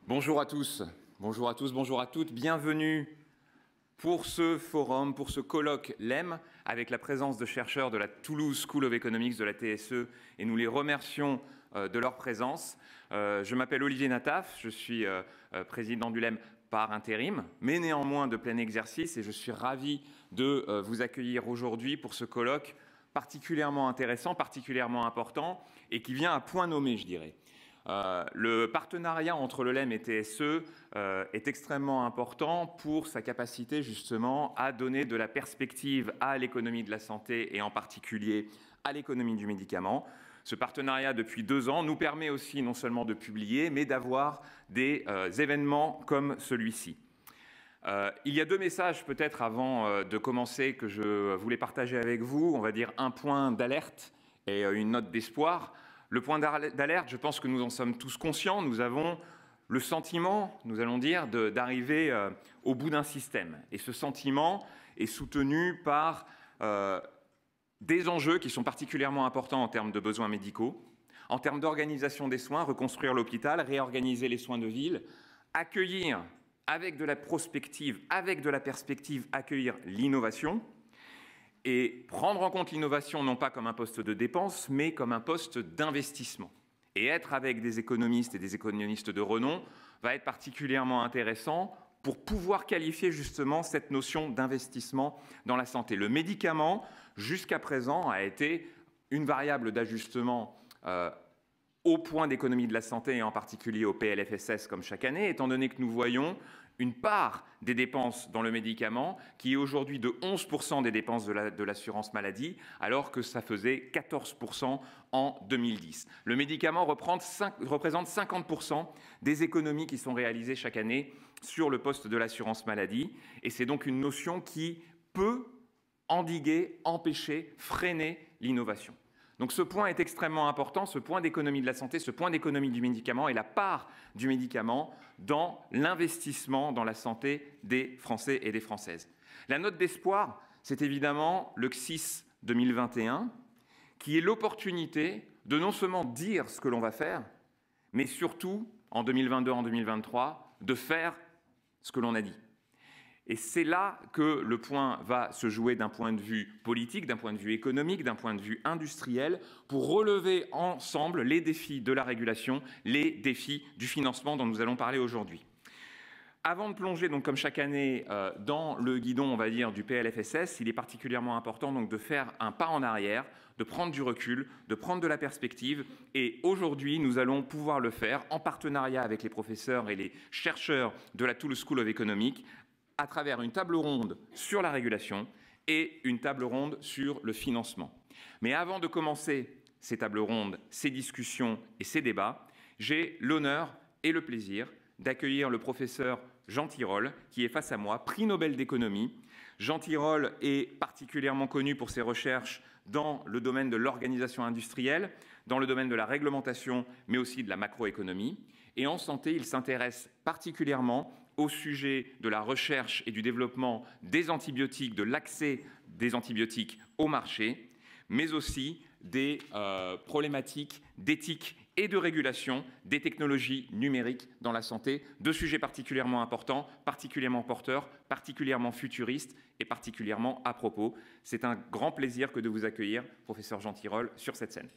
Bonjour à tous, bonjour à tous, bonjour à toutes. Bienvenue pour ce forum, pour ce colloque LEM, avec la présence de chercheurs de la Toulouse School of Economics, de la TSE, et nous les remercions de leur présence. Je m'appelle Olivier Nataf, je suis président du LEM par intérim, mais néanmoins de plein exercice, et je suis ravi de vous accueillir aujourd'hui pour ce colloque particulièrement intéressant, particulièrement important, et qui vient à point nommé, je dirais. Le partenariat entre le LEM et TSE est extrêmement important pour sa capacité justement à donner de la perspective à l'économie de la santé et en particulier à l'économie du médicament. Ce partenariat depuis 2 ans nous permet aussi non seulement de publier mais d'avoir des événements comme celui-ci. Il y a 2 messages peut-être avant de commencer que je voulais partager avec vous, on va dire un point d'alerte et une note d'espoir. Le point d'alerte, je pense que nous en sommes tous conscients, nous avons le sentiment, nous allons dire, d'arriver au bout d'un système. Et ce sentiment est soutenu par des enjeux qui sont particulièrement importants en termes de besoins médicaux, en termes d'organisation des soins, reconstruire l'hôpital, réorganiser les soins de ville, accueillir avec de la prospective, avec de la perspective, accueillir l'innovation, et prendre en compte l'innovation non pas comme un poste de dépense, mais comme un poste d'investissement. Et être avec des économistes et des économistes de renom va être particulièrement intéressant pour pouvoir qualifier justement cette notion d'investissement dans la santé. Le médicament, jusqu'à présent, a été une variable d'ajustement au point d'économie de la santé et en particulier au PLFSS comme chaque année, étant donné que nous voyons une part des dépenses dans le médicament qui est aujourd'hui de 11% des dépenses de l'assurance maladie, alors que ça faisait 14% en 2010. Le médicament représente 50% des économies qui sont réalisées chaque année sur le poste de l'assurance maladie, et c'est donc une notion qui peut endiguer, empêcher, freiner l'innovation. Donc ce point est extrêmement important, ce point d'économie de la santé, ce point d'économie du médicament et la part du médicament dans l'investissement dans la santé des Français et des Françaises. La note d'espoir, c'est évidemment le CSIS 2021, qui est l'opportunité de non seulement dire ce que l'on va faire, mais surtout, en 2022, en 2023, de faire ce que l'on a dit. Et c'est là que le point va se jouer d'un point de vue politique, d'un point de vue économique, d'un point de vue industriel, pour relever ensemble les défis de la régulation, les défis du financement dont nous allons parler aujourd'hui. Avant de plonger, donc, comme chaque année, dans le guidon, on va dire, du PLFSS, il est particulièrement important donc, de faire un pas en arrière, de prendre du recul, de prendre de la perspective. Et aujourd'hui, nous allons pouvoir le faire en partenariat avec les professeurs et les chercheurs de la Toulouse School of Economics, à travers une table ronde sur la régulation et une table ronde sur le financement. Mais avant de commencer ces tables rondes, ces discussions et ces débats, j'ai l'honneur et le plaisir d'accueillir le professeur Jean Tirole, qui est face à moi, prix Nobel d'économie. Jean Tirole est particulièrement connu pour ses recherches dans le domaine de l'organisation industrielle, dans le domaine de la réglementation, mais aussi de la macroéconomie. Et en santé, il s'intéresse particulièrement au sujet de la recherche et du développement des antibiotiques, de l'accès des antibiotiques au marché, mais aussi des problématiques d'éthique et de régulation des technologies numériques dans la santé, 2 sujets particulièrement importants, particulièrement porteurs, particulièrement futuristes et particulièrement à propos. C'est un grand plaisir que de vous accueillir, professeur Jean Tirole, sur cette scène.